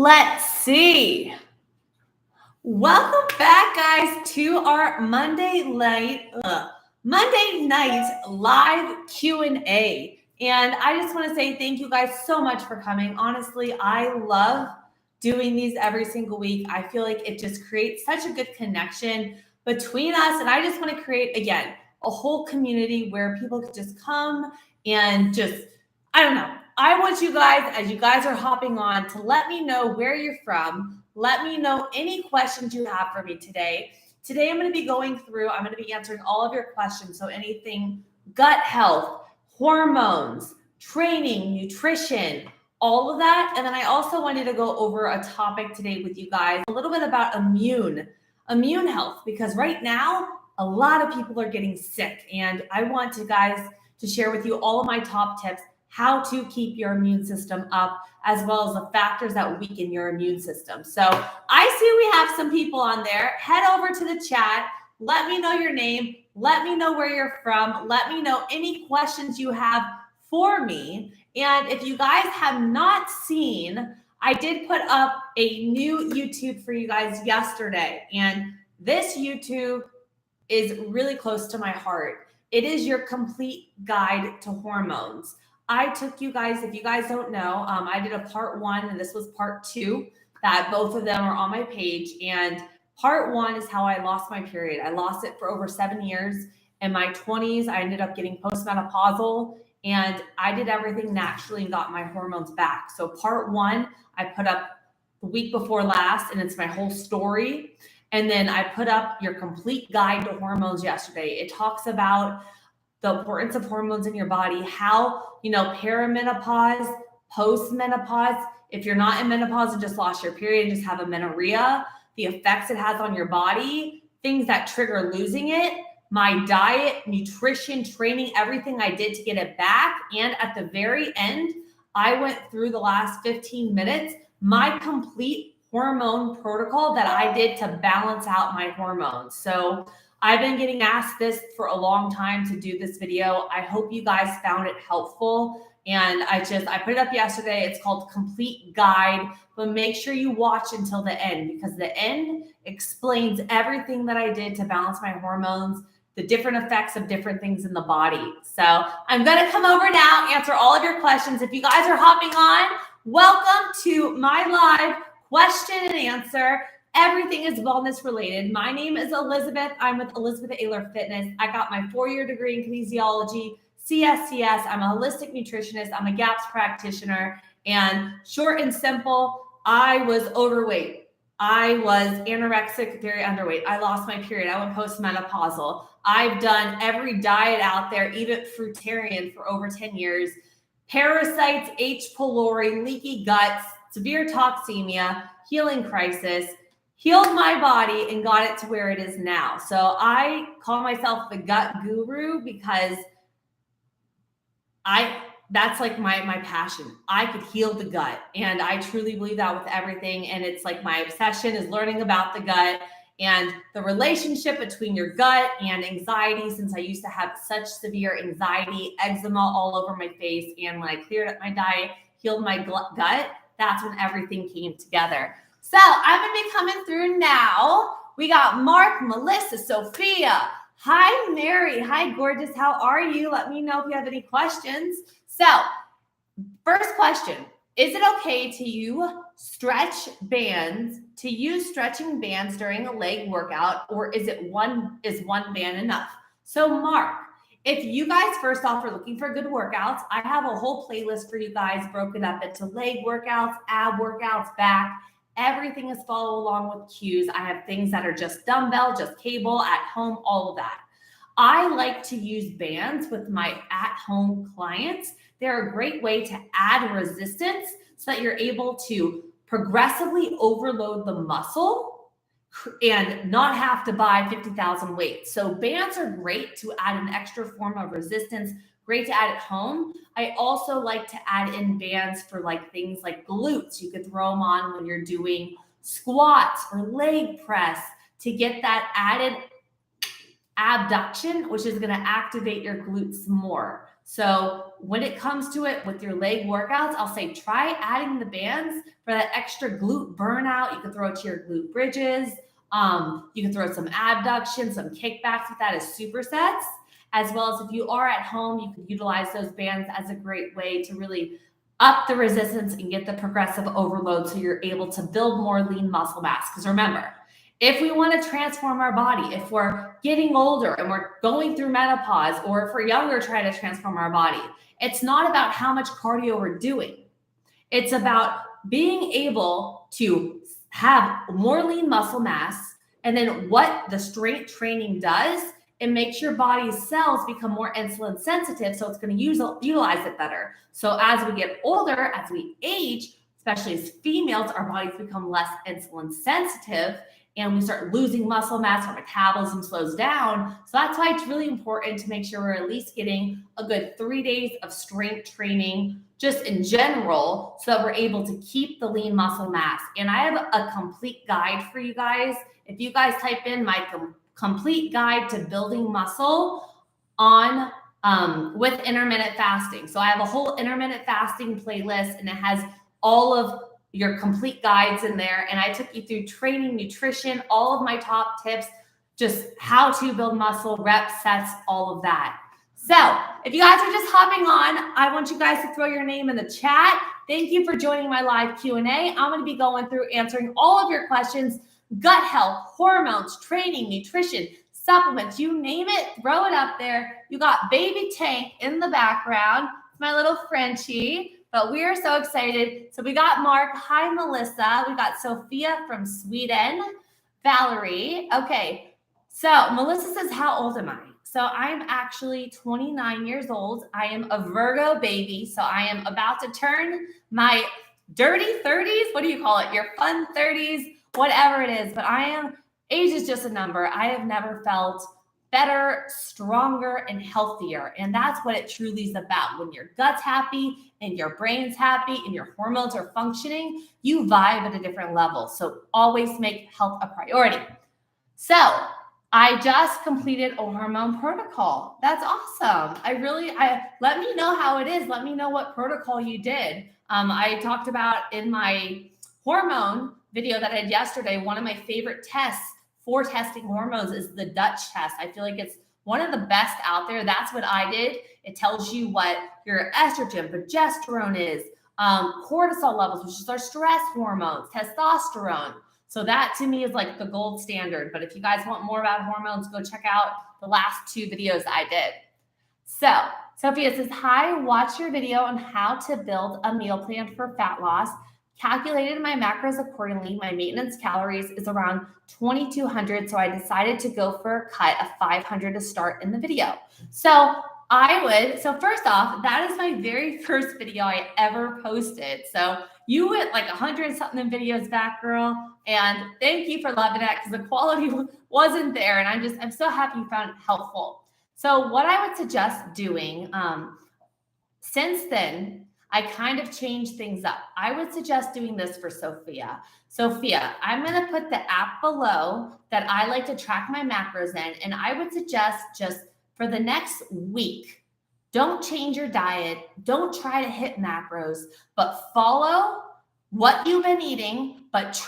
Let's see. Welcome back, guys, to our Monday night live Q&A. And I just want to say thank you guys so much for coming. Honestly, I love doing these every single week. I feel like it just creates such a good connection between us. And I just want to create, again, a whole community where people could just come and just, I don't know. I want you guys, as you guys are hopping on, to let me know where you're from. Let me know any questions you have for me today. Today, I'm going to be going through, I'm going to be answering all of your questions. So anything gut health, hormones, training, nutrition, all of that. And then I also wanted to go over a topic today with you guys, a little bit about immune health, because right now, a lot of people are getting sick. And I want you guys to share with you all of my top tips, how to keep your immune system up, as well as the factors that weaken your immune system. So I see we have some people on there. Head over to the chat. Let me know your name. Let me know where you're from. Let me know any questions you have for me. And if you guys have not seen, I did put up a new YouTube for you guys yesterday. And this YouTube is really close to my heart. It is your complete guide to hormones. I took you guys, if you guys don't know, I did a part 1 and this was part 2, that both of them are on my page. And part 1 is how I lost my period. I lost it for over 7 years. In my 20s, I ended up getting postmenopausal, and I did everything naturally and got my hormones back. So part 1, I put up the week before last, and it's my whole story. And then I put up your complete guide to hormones yesterday. It talks about the importance of hormones in your body, how, perimenopause, postmenopause, if you're not in menopause and just lost your period and just have amenorrhea, the effects it has on your body, things that trigger losing it, my diet, nutrition, training, everything I did to get it back. And at the very end, I went through the last 15 minutes, my complete hormone protocol that I did to balance out my hormones. So I've been getting asked this for a long time to do this video. I hope you guys found it helpful. And I put it up yesterday. It's called Complete Guide, but make sure you watch until the end, because the end explains everything that I did to balance my hormones, the different effects of different things in the body. So I'm going to come over now, answer all of your questions. If you guys are hopping on, welcome to my live question and answer. Everything is wellness related. My name is Elizabeth. I'm with Elizabeth Ayler Fitness. I got my 4-year degree in kinesiology, CSCS. I'm a holistic nutritionist. I'm a GAPS practitioner. And short and simple, I was overweight. I was anorexic, very underweight. I lost my period. I went postmenopausal. I've done every diet out there, even fruitarian, for over 10 years. Parasites, H. pylori, leaky guts, severe toxemia, healing crisis, healed my body and got it to where it is now. So I call myself the gut guru because that's like my passion. I could heal the gut, and I truly believe that with everything. And it's like my obsession is learning about the gut and the relationship between your gut and anxiety, since I used to have such severe anxiety, eczema all over my face. And when I cleared up my diet, healed my gut, that's when everything came together. So I'm going to be coming through now. We got Mark, Melissa, Sophia. Hi, Mary. Hi, gorgeous. How are you? Let me know if you have any questions. So first question, is it okay to use stretching bands during a leg workout, or is one band enough? So Mark, if you guys first off are looking for good workouts, I have a whole playlist for you guys broken up into leg workouts, ab workouts, back. Everything is follow along with cues. I have things that are just dumbbell, just cable, at home, all of that. I like to use bands with my at-home clients. They're a great way to add resistance so that you're able to progressively overload the muscle and not have to buy 50,000 weights. So bands are great to add an extra form of resistance, great to add at home. I also like to add in bands for like things like glutes. You could throw them on when you're doing squats or leg press to get that added abduction, which is going to activate your glutes more. So when it comes to it with your leg workouts, I'll say try adding the bands for that extra glute burnout. You can throw it to your glute bridges. You can throw some abduction, some kickbacks with that as supersets, as well as if you are at home, you can utilize those bands as a great way to really up the resistance and get the progressive overload so you're able to build more lean muscle mass. Because remember, if we want to transform our body, if we're getting older and we're going through menopause, or if we're younger trying to transform our body, it's not about how much cardio we're doing. It's about being able to have more lean muscle mass. And then what the strength training does, it makes your body's cells become more insulin sensitive. So it's going to utilize it better. So as we get older, as we age, especially as females, our bodies become less insulin sensitive and we start losing muscle mass, our metabolism slows down. So that's why it's really important to make sure we're at least getting a good 3 days of strength training just in general, so that we're able to keep the lean muscle mass. And I have a complete guide for you guys. If you guys type in my complete guide to building muscle on with intermittent fasting. So I have a whole intermittent fasting playlist, and it has all of your complete guides in there. And I took you through training, nutrition, all of my top tips, just how to build muscle, reps, sets, all of that. So if you guys are just hopping on, I want you guys to throw your name in the chat. Thank you for joining my live Q&A. I'm going to be going through answering all of your questions: gut health, hormones, training, nutrition, supplements, you name it, throw it up there. You got baby Tank in the background, my little Frenchie. But we are so excited. So we got Mark. Hi, Melissa. We got Sophia from Sweden. Valerie. Okay. So Melissa says, how old am I? So I'm actually 29 years old. I am a Virgo baby. So I am about to turn my dirty 30s. What do you call it? Your fun 30s, whatever it is. But age is just a number. I have never felt better, stronger, and healthier. And that's what it truly is about. When your gut's happy and your brain's happy and your hormones are functioning, you vibe at a different level. So always make health a priority. So I just completed a hormone protocol. That's awesome. Let me know how it is. Let me know what protocol you did. I talked about in my hormone video that I had yesterday, one of my favorite tests for testing hormones is the Dutch test. I feel like it's one of the best out there. That's what I did. It tells you what your estrogen, progesterone is, cortisol levels, which is our stress hormones, testosterone. So that to me is like the gold standard. But if you guys want more about hormones, go check out the last 2 videos I did. So Sophia says, hi, watch your video on how to build a meal plan for fat loss. Calculated my macros accordingly. My maintenance calories is around 2,200. So I decided to go for a cut of 500 to start in the video. So first off, that is my very first video I ever posted. So you went like 100 something videos back, girl. And thank you for loving it, because the quality wasn't there. And I'm so happy you found it helpful. So what I would suggest doing, since then, I kind of changed things up. I would suggest doing this for Sophia. Sophia, I'm going to put the app below that I like to track my macros in. And I would suggest just for the next week, don't change your diet. Don't try to hit macros, but follow what you've been eating, but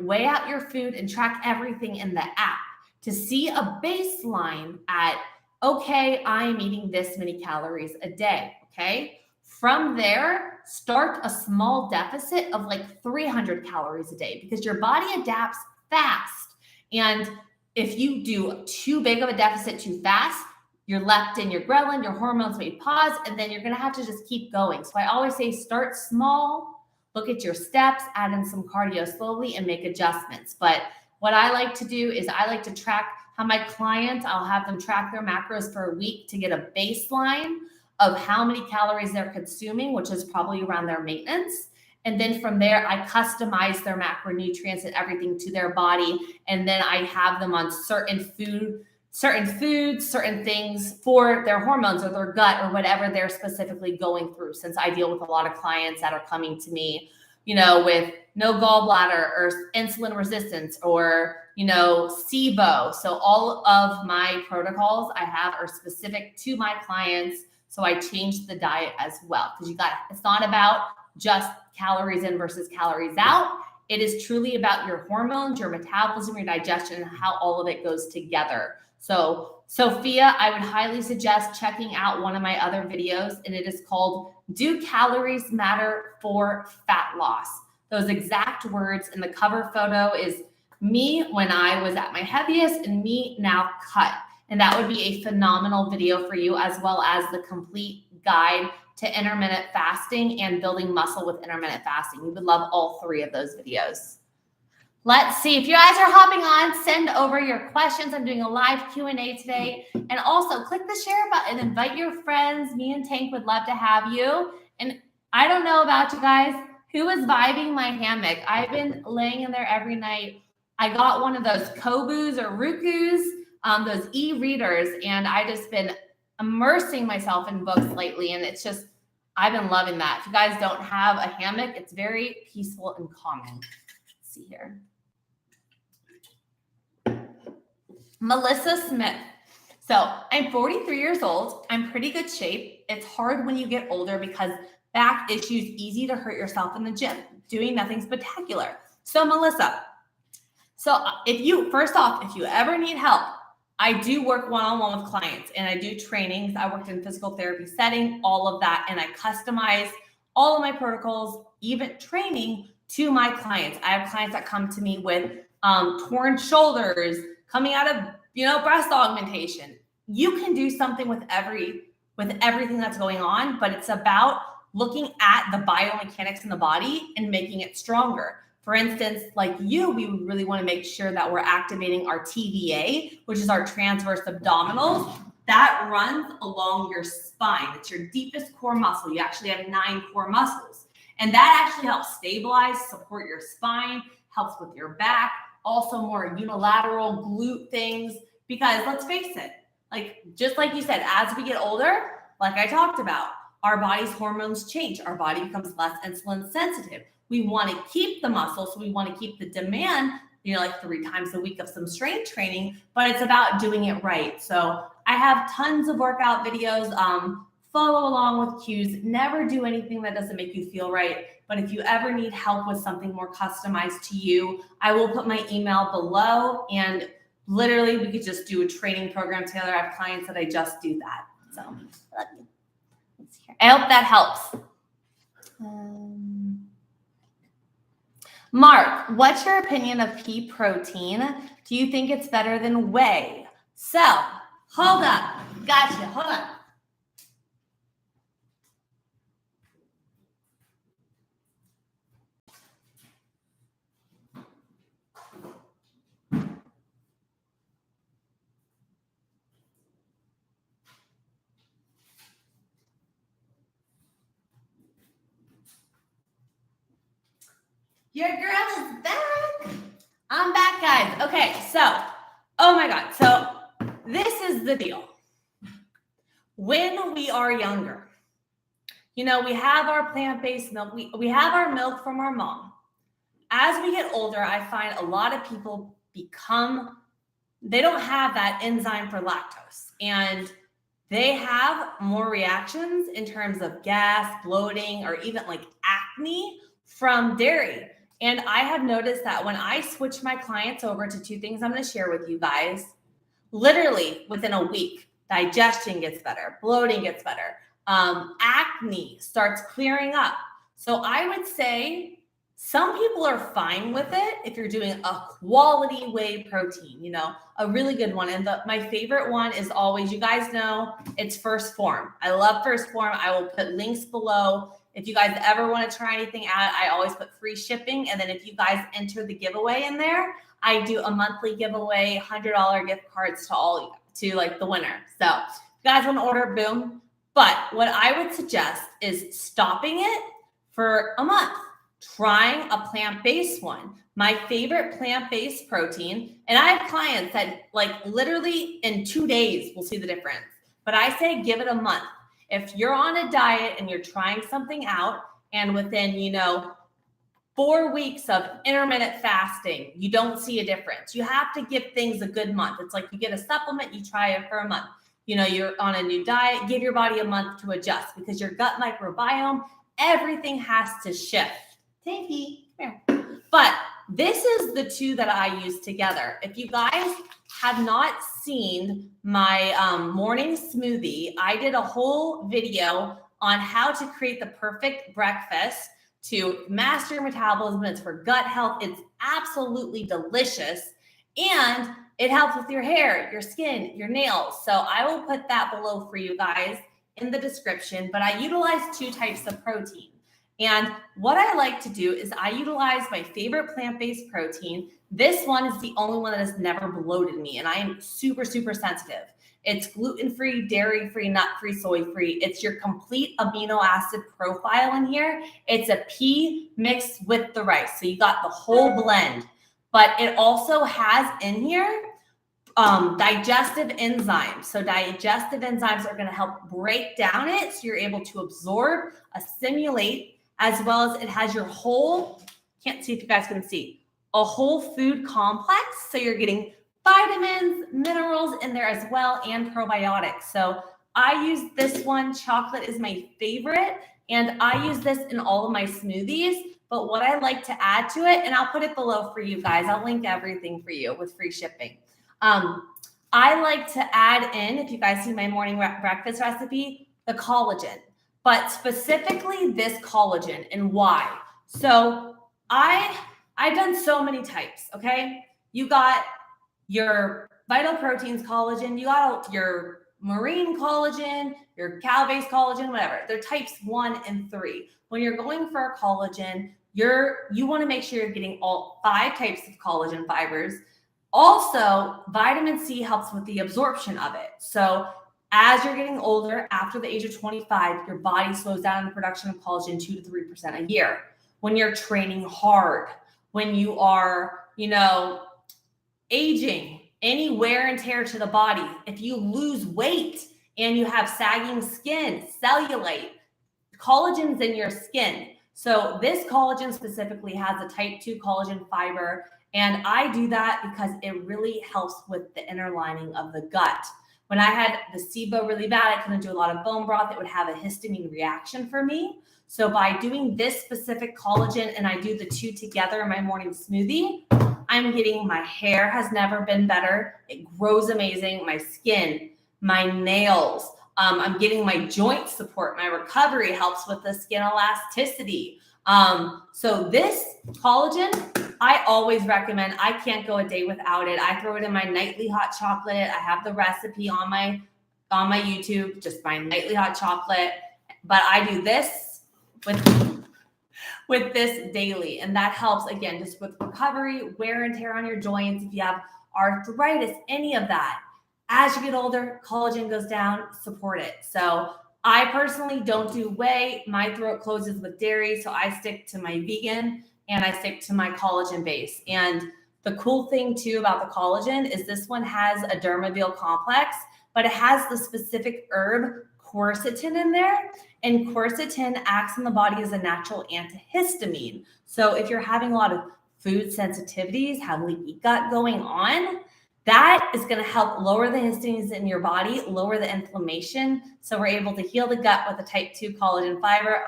weigh out your food and track everything in the app to see a baseline at, okay, I'm eating this many calories a day. Okay. From there, start a small deficit of like 300 calories a day, because your body adapts fast. And if you do too big of a deficit too fast, your leptin, your ghrelin, your hormones may pause, and then you're going to have to just keep going. So I always say start small, look at your steps, add in some cardio slowly, and make adjustments. But what I like to do is I like to track how my clients, I'll have them track their macros for a week to get a baseline of how many calories they're consuming, which is probably around their maintenance. And then from there, I customize their macronutrients and everything to their body. And then I have them on certain foods, certain things for their hormones or their gut or whatever they're specifically going through. Since I deal with a lot of clients that are coming to me, with no gallbladder or insulin resistance or, SIBO. So all of my protocols I have are specific to my clients. So I changed the diet as well, because it's not about just calories in versus calories out. It is truly about your hormones, your metabolism, your digestion, and how all of it goes together. So Sophia, I would highly suggest checking out one of my other videos, and it is called Do Calories Matter for Fat Loss? Those exact words, and the cover photo is me when I was at my heaviest and me now cut. And that would be a phenomenal video for you, as well as the complete guide to intermittent fasting and building muscle with intermittent fasting. We would love all three of those videos. Let's see. If you guys are hopping on, send over your questions. I'm doing a live Q&A today. And also click the share button, invite your friends. Me and Tank would love to have you. And I don't know about you guys, who is vibing my hammock? I've been laying in there every night. I got one of those Kobus or Rukus, those e-readers, and I just been immersing myself in books lately. And it's just, I've been loving that. If you guys don't have a hammock, it's very peaceful and calming. Let's see here. Melissa Smith. So I'm 43 years old. I'm pretty good shape. It's hard when you get older because back issues, easy to hurt yourself in the gym, doing nothing spectacular. So Melissa, if you ever need help, I do work one-on-one with clients and I do trainings. I worked in physical therapy setting, all of that. And I customize all of my protocols, even training to my clients. I have clients that come to me with torn shoulders, coming out of, breast augmentation. You can do something with everything that's going on, but it's about looking at the biomechanics in the body and making it stronger. For instance, like we would really want to make sure that we're activating our TVA, which is our transverse abdominals. That runs along your spine. It's your deepest core muscle. You actually have 9 core muscles. And that actually helps stabilize, support your spine, helps with your back, also more unilateral glute things. Because let's face it, just like you said, as we get older, like I talked about, our body's hormones change. Our body becomes less insulin sensitive. We want to keep the muscle, so we want to keep the demand, 3 times a week of some strength training, but it's about doing it right. So I have tons of workout videos. Follow along with cues. Never do anything that doesn't make you feel right. But if you ever need help with something more customized to you, I will put my email below, and literally we could just do a training program together. I have clients that I just do that. So let's see here. I hope that helps. Mark, what's your opinion of pea protein? Do you think it's better than whey? So, hold up. Gotcha. Hold on. Your girl is back. I'm back, guys. Okay, so, oh my God. So this is the deal. When we are younger, we have our plant-based milk. We have our milk from our mom. As we get older, I find a lot of people they don't have that enzyme for lactose. And they have more reactions in terms of gas, bloating, or even like acne from dairy. And I have noticed that when I switch my clients over to 2 things I'm going to share with you guys, literally within a week, digestion gets better, bloating gets better, acne starts clearing up. So I would say some people are fine with it if you're doing a quality whey protein, a really good one. And my favorite one is always, you guys know, it's First Form. I love First Form. I will put links below. If you guys ever want to try anything out, I always put free shipping. And then if you guys enter the giveaway in there, I do a monthly giveaway, $100 gift cards to the winner. So if you guys want to order, boom. But what I would suggest is stopping it for a month, trying a plant-based one. My favorite plant-based protein, and I have clients that literally in 2 days will see the difference. But I say give it a month. If you're on a diet and you're trying something out, and within, 4 weeks of intermittent fasting, you don't see a difference, you have to give things a good month. It's like you get a supplement, you try it for a month. you're on a new diet, give your body a month to adjust, because your gut microbiome, everything has to shift. Tanky, come here. But this is the two that I use together. If you guys have not seen my morning smoothie, I did a whole video on how to create the perfect breakfast to master your metabolism. It's for gut health. It's absolutely delicious. And it helps with your hair, your skin, your nails. So I will put that below for you guys in the description. But I utilize two types of protein. And what I like to do is I utilize my favorite plant-based protein. This one is the only one that has never bloated me. And I am super, super sensitive. It's gluten-free, dairy-free, nut-free, soy-free. It's your complete amino acid profile in here. It's a pea mixed with the rice. So you got the whole blend. But it also has in here digestive enzymes. So digestive enzymes are going to help break down it so you're able to absorb, assimilate, as well as it has your whole, can't see if you guys can see, a whole food complex. So you're getting vitamins, minerals in there as well, and probiotics. So I use this one. Chocolate is my favorite, and I use this in all of my smoothies. But what I like to add to it, and I'll put it below for you guys, I'll link everything for you with free shipping. I like to add in, if you guys see my morning breakfast recipe, the collagen, but specifically this collagen. And why? So I've done so many types, okay? You got your Vital Proteins collagen, you got your marine collagen, your cow-based collagen, whatever. They're types 1 and 3. When you're going for a collagen, you want to make sure you're getting all 5 types of collagen fibers. Also, vitamin C helps with the absorption of it. So as you're getting older, after the age of 25, your body slows down the production of collagen 2 to 3% a year. When you're training hard, when you are, aging, any wear and tear to the body, if you lose weight and you have sagging skin, cellulite, collagen's in your skin. So this collagen specifically has a type 2 collagen fiber. And I do that because it really helps with the inner lining of the gut. When I had the SIBO really bad, I couldn't do a lot of bone broth. It would have a histamine reaction for me. So by doing this specific collagen, and I do the two together in my morning smoothie, I'm getting, my hair has never been better. It grows amazing. My skin, my nails, I'm getting my joint support. My recovery helps with the skin elasticity. So this collagen, I always recommend. I can't go a day without it. I throw it in my nightly hot chocolate. I have the recipe on my YouTube, just my nightly hot chocolate. But I do this with this daily, and that helps again just with recovery, wear and tear on your joints. If you have arthritis, any of that, as you get older, collagen goes down, support it. So I personally don't do whey. My throat closes with dairy, so I stick to my vegan and I stick to my collagen base. And the cool thing too about the collagen is this one has a Dermaval complex, but it has the specific herb quercetin in there. And quercetin acts in the body as a natural antihistamine. So if you're having a lot of food sensitivities, have leaky gut going on, that is going to help lower the histamines in your body, lower the inflammation. So we're able to heal the gut with a type 2 collagen fiber.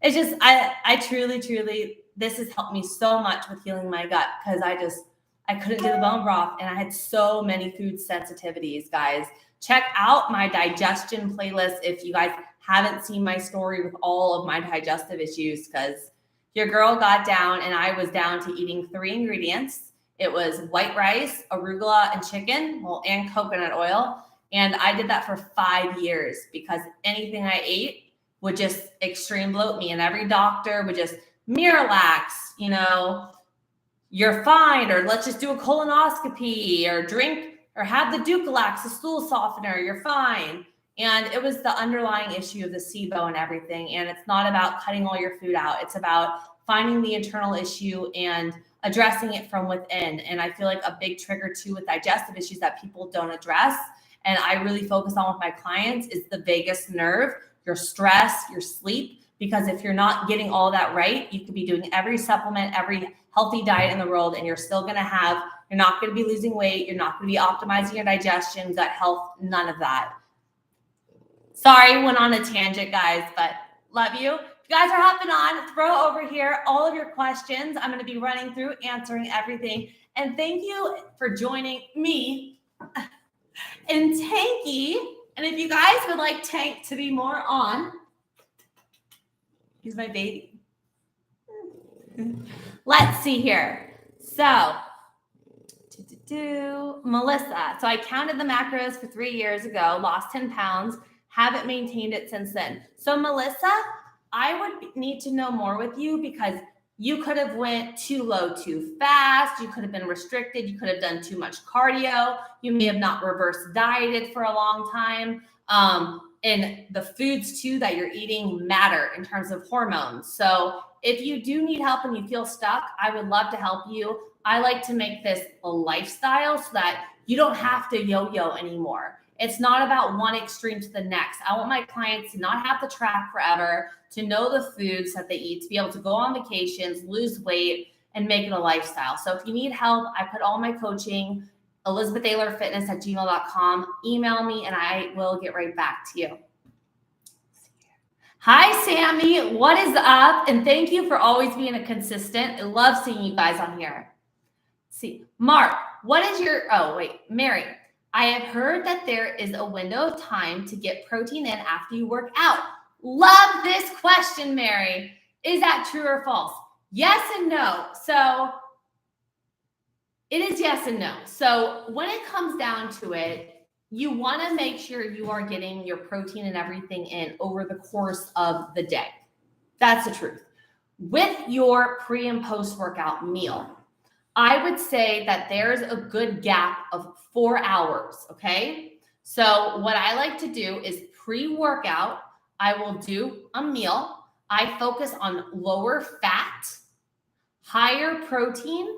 It's just, I truly, this has helped me so much with healing my gut, because I couldn't do the bone broth and I had so many food sensitivities, guys. Check out my digestion playlist if you guys haven't seen my story with all of my digestive issues, because your girl got down and I was down to eating 3 ingredients. It was white rice, arugula, and chicken, and coconut oil. And I did that for 5 years because anything I ate would just extreme bloat me. And every doctor would just, Miralax, you're fine, or let's just do a colonoscopy, or drink, or have the Ducalax, a stool softener, you're fine. And it was the underlying issue of the SIBO and everything. And it's not about cutting all your food out. It's about finding the internal issue and addressing it from within. And I feel like a big trigger too with digestive issues that people don't address, and I really focus on with my clients, is the vagus nerve, your stress, your sleep. Because if you're not getting all that right, you could be doing every supplement, every healthy diet in the world, and you're not going to be losing weight. You're not going to be optimizing your digestion, gut health, none of that. Sorry, went on a tangent, guys, but love you. If you guys are hopping on, throw over here all of your questions. I'm going to be running through, answering everything. And thank you for joining me and Tanky. And if you guys would like Tank to be more on, he's my baby. Let's see here. So, Melissa. So I counted the macros for 3 years ago, lost 10 pounds, haven't maintained it since then. So Melissa, I would need to know more with you because you could have went too low too fast. You could have been restricted. You could have done too much cardio. You may have not reverse dieted for a long time. And the foods too that you're eating matter in terms of hormones. So if you do need help and you feel stuck, I would love to help you. I like to make this a lifestyle so that you don't have to yo-yo anymore. It's not about one extreme to the next. I want my clients to not have to track forever, to know the foods that they eat, to be able to go on vacations, lose weight, and make it a lifestyle. So if you need help, I put all my coaching, elizabethaylerfitness@gmail.com. Email me and I will get right back to you. Hi, Sammy. What is up? And thank you for always being a consistent. I love seeing you guys on here. See, Mark, what is your, Mary, I have heard that there is a window of time to get protein in after you work out. Love this question, Mary. Is that true or false? Yes and no. So it is yes and no. So when it comes down to it, you want to make sure you are getting your protein and everything in over the course of the day. That's the truth. With your pre and post workout meal, I would say that there's a good gap of 4 hours, okay? So what I like to do is pre-workout, I will do a meal. I focus on lower fat, higher protein,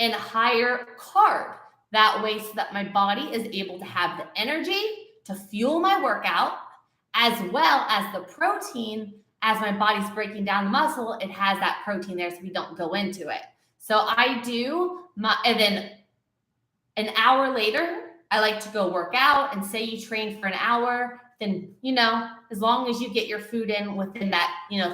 and higher carb. That way so that my body is able to have the energy to fuel my workout, as well as the protein. As my body's breaking down the muscle, it has that protein there so we don't go into it. So I do and then an hour later, I like to go work out. And say you train for an hour, then, as long as you get your food in within that,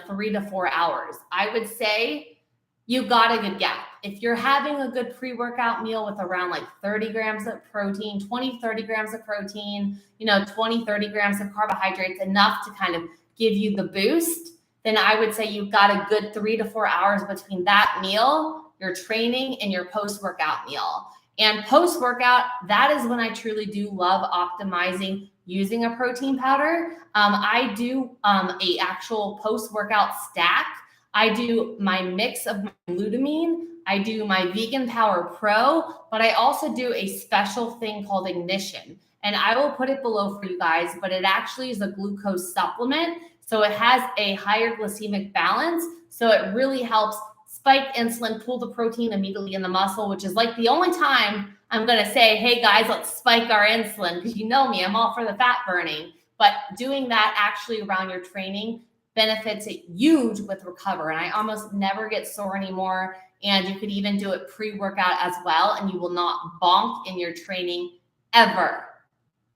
3 to 4 hours, I would say you got a good gap. If you're having a good pre-workout meal with around like 30 grams of protein, 20, 30 grams of protein, 20, 30 grams of carbohydrates, enough to kind of give you the boost, then I would say you've got a good 3 to 4 hours between that meal, your training, and your post-workout meal. And post-workout, that is when I truly do love optimizing using a protein powder. I do a actual post-workout stack. I do my mix of my glutamine. I do my Vegan Power Pro, but I also do a special thing called Ignition. And I will put it below for you guys, but it actually is a glucose supplement. So it has a higher glycemic balance. So it really helps spike insulin, pull the protein immediately in the muscle, which is like the only time I'm going to say, hey guys, let's spike our insulin, because you know me, I'm all for the fat burning. But doing that actually around your training benefits it huge with recover. And I almost never get sore anymore. And you could even do it pre-workout as well. And you will not bonk in your training ever,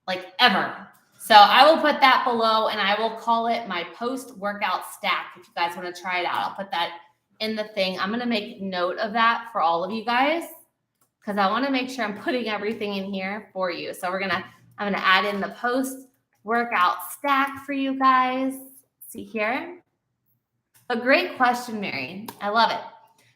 like ever. So I will put that below and I will call it my post-workout stack. If you guys want to try it out, I'll put that in the thing. I'm going to make note of that for all of you guys, because I want to make sure I'm putting everything in here for you. So I'm going to add in the post-workout stack for you guys. See here. A great question, Mary. I love it.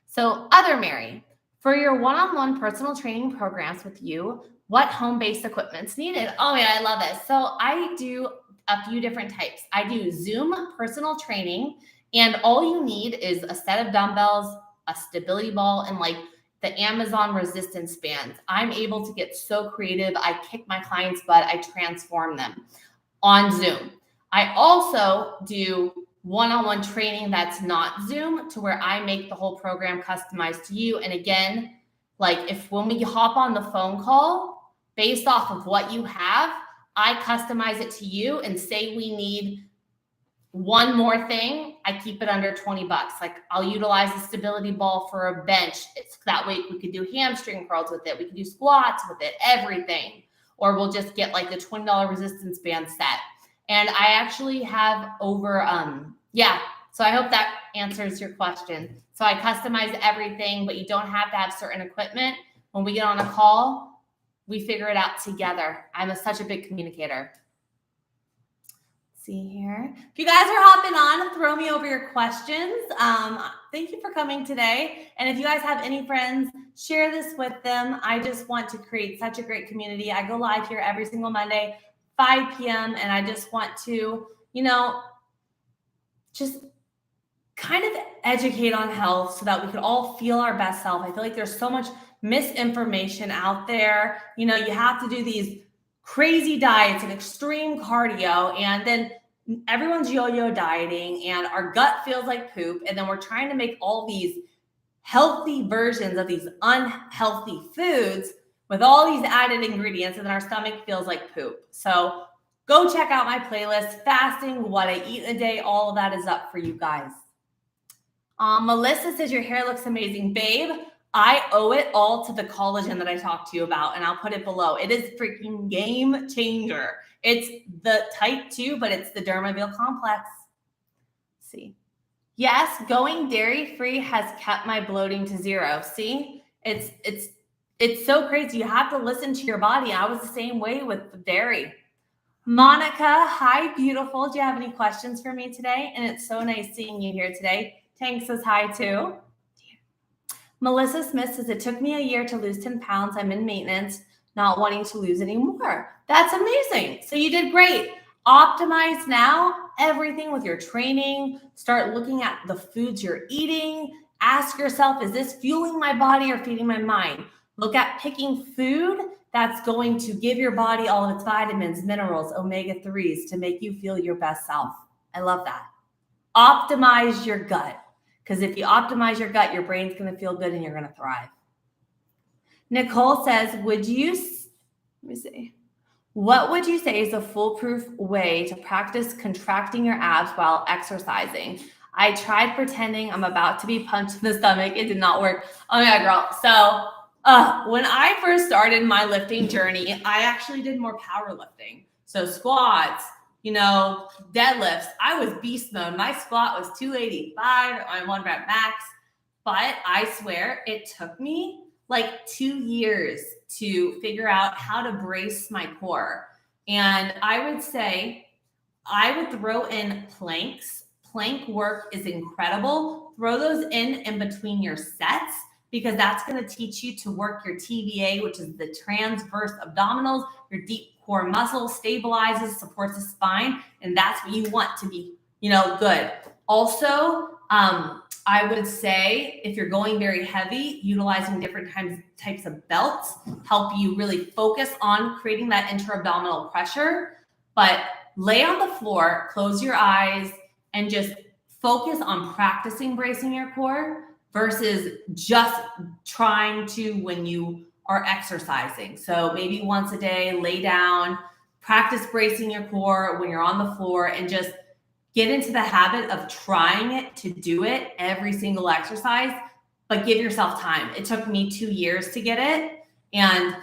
So other Mary, for your one-on-one personal training programs with you, what home-based equipment's needed? Oh yeah, I love this. So I do a few different types. I do Zoom personal training, and all you need is a set of dumbbells, a stability ball, and like the Amazon resistance bands. I'm able to get so creative. I kick my clients' butt. I transform them on Zoom. I also do one-on-one training that's not Zoom, to where I make the whole program customized to you. And again, like when we hop on the phone call, based off of what you have, I customize it to you and say we need one more thing, I keep it under $20. Like I'll utilize the stability ball for a bench. It's that way we could do hamstring curls with it. We could do squats with it, everything. Or we'll just get like the $20 resistance band set. And I actually have over, so I hope that answers your question. So I customize everything, but you don't have to have certain equipment. When we get on a call, we figure it out together. I'm such a big communicator. See here. If you guys are hopping on, throw me over your questions. Thank you for coming today. And if you guys have any friends, share this with them. I just want to create such a great community. I go live here every single Monday, 5 p.m. And I just want to, just kind of educate on health so that we could all feel our best self. I feel like there's so much misinformation out there. You have to do these crazy diets and extreme cardio, and then everyone's yo-yo dieting, and our gut feels like poop, and then we're trying to make all these healthy versions of these unhealthy foods with all these added ingredients, and then our stomach feels like poop. So go check out my playlist, fasting, what I eat in a day, all of that is up for you guys. Melissa says your hair looks amazing, babe. I owe it all to the collagen that I talked to you about, and I'll put it below. It is freaking game changer. It's the type 2, but it's the Dermaval complex. Let's see. Yes, going dairy-free has kept my bloating to 0. See, it's so crazy. You have to listen to your body. I was the same way with the dairy. Monica, hi, beautiful. Do you have any questions for me today? And it's so nice seeing you here today. Tank says hi too. Melissa Smith says, it took me a year to lose 10 pounds. I'm in maintenance, not wanting to lose any more. That's amazing. So you did great. Optimize now everything with your training. Start looking at the foods you're eating. Ask yourself, is this fueling my body or feeding my mind? Look at picking food that's going to give your body all of its vitamins, minerals, omega-3s to make you feel your best self. I love that. Optimize your gut. Because if you optimize your gut, your brain's going to feel good and you're going to thrive. Nicole says, what would you say is a foolproof way to practice contracting your abs while exercising? I tried pretending I'm about to be punched in the stomach. It did not work. Oh my God, girl. So when I first started my lifting journey, I actually did more powerlifting. So squats, deadlifts. I was beast mode. My squat was 285 on 1 rep max. But I swear it took me like 2 years to figure out how to brace my core. And I would say I would throw in planks. Plank work is incredible. Throw those in between your sets, because that's going to teach you to work your TVA, which is the transverse abdominals, your deep core muscle, stabilizes, supports the spine, and that's what you want to be, good. Also, I would say if you're going very heavy, utilizing different types of belts help you really focus on creating that intra-abdominal pressure. But lay on the floor, close your eyes, and just focus on practicing bracing your core versus just trying to when you are exercising. So maybe once a day, lay down, practice bracing your core when you're on the floor, and just get into the habit of trying it to do it every single exercise, but give yourself time. It took me 2 years to get it. And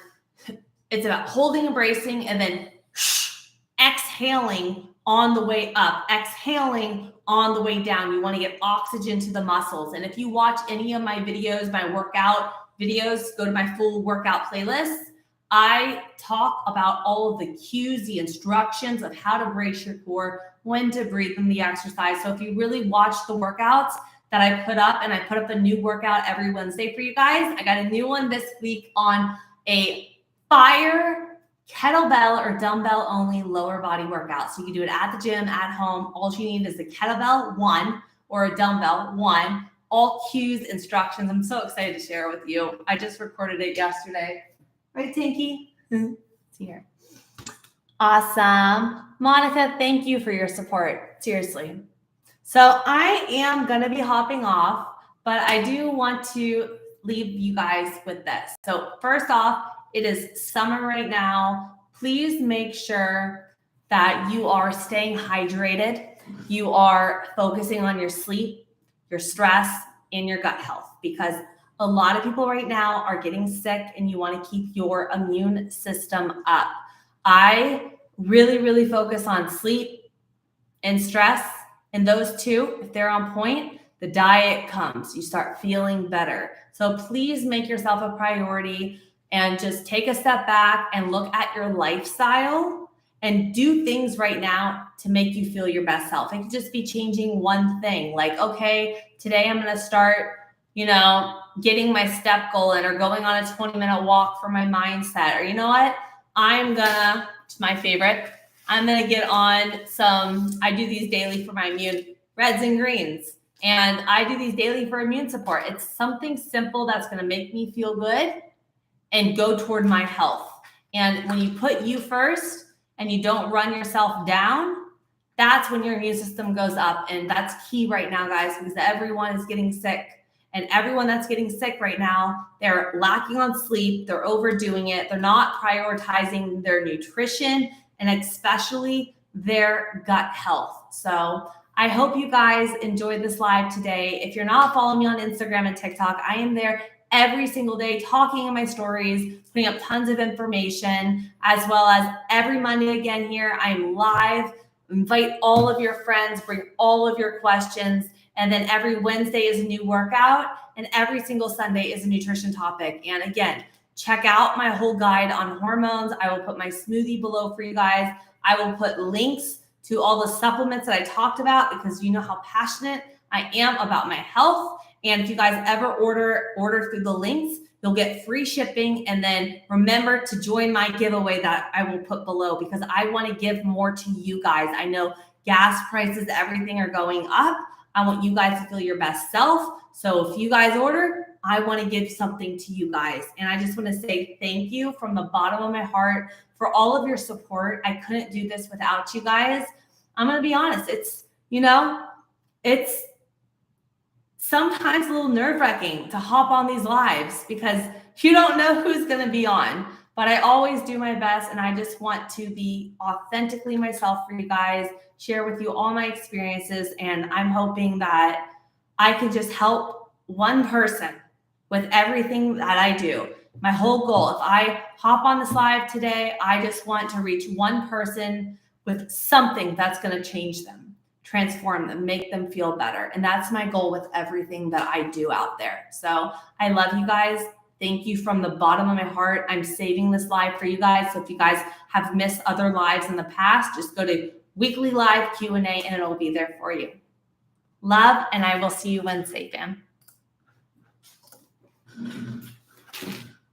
it's about holding and bracing and then exhaling on the way up, exhaling on the way down. You want to get oxygen to the muscles. And if you watch any of my videos, my workout videos, go to my full workout playlist. I talk about all of the cues, the instructions of how to brace your core, when to breathe in the exercise. So if you really watch the workouts that I put up, and I put up a new workout every Wednesday for you guys. I got a new one this week on a fire kettlebell or dumbbell only lower body workout. So you can do it at the gym, at home. All you need is a kettlebell 1 or a dumbbell 1. All cues, instructions. I'm so excited to share with you. I just recorded it yesterday. Right, Tinky? See here. Awesome. Monica, thank you for your support. Seriously. So I am going to be hopping off, but I do want to leave you guys with this. So first off, it is summer right now. Please make sure that you are staying hydrated. You are focusing on your sleep, your stress, and your gut health, because a lot of people right now are getting sick and you want to keep your immune system up. I really, really focus on sleep and stress. And those two, if they're on point, the diet comes. You start feeling better. So please make yourself a priority and just take a step back and look at your lifestyle and do things right now to make you feel your best self. It could just be changing one thing. Like, okay, today I'm going to start, getting my step goal in, or going on a 20-minute walk for my mindset. Or you know what? It's my favorite, I'm going to get on I do these daily for my immune, reds and greens. And I do these daily for immune support. It's something simple that's going to make me feel good and go toward my health. And when you put you first and you don't run yourself down, that's when your immune system goes up. And that's key right now, guys, because everyone is getting sick. And everyone that's getting sick right now, they're lacking on sleep. They're overdoing it. They're not prioritizing their nutrition and especially their gut health. So I hope you guys enjoyed this live today. If you're not following me on Instagram and TikTok, I am there every single day talking in my stories, putting up tons of information, as well as every Monday again here, I'm live. Invite all of your friends, bring all of your questions. And then every Wednesday is a new workout, and every single Sunday is a nutrition topic. And again, check out my whole guide on hormones. I will put my smoothie below for you guys. I will put links to all the supplements that I talked about, because you know how passionate I am about my health. And if you guys ever order through the links, you'll get free shipping. And then remember to join my giveaway that I will put below, because I want to give more to you guys. I know gas prices, everything are going up. I want you guys to feel your best self. So if you guys order, I want to give something to you guys. And I just want to say thank you from the bottom of my heart for all of your support. I couldn't do this without you guys. I'm going to be honest. It's sometimes a little nerve-wracking to hop on these lives because you don't know who's going to be on. But I always do my best, and I just want to be authentically myself for you guys, share with you all my experiences, and I'm hoping that I can just help one person with everything that I do. My whole goal, if I hop on this live today, I just want to reach one person with something that's going to change them, transform them, make them feel better. And that's my goal with everything that I do out there. So I love you guys. Thank you from the bottom of my heart. I'm saving this live for you guys. So if you guys have missed other lives in the past, just go to weekly live Q&A and it'll be there for you. Love, and I will see you Wednesday, fam.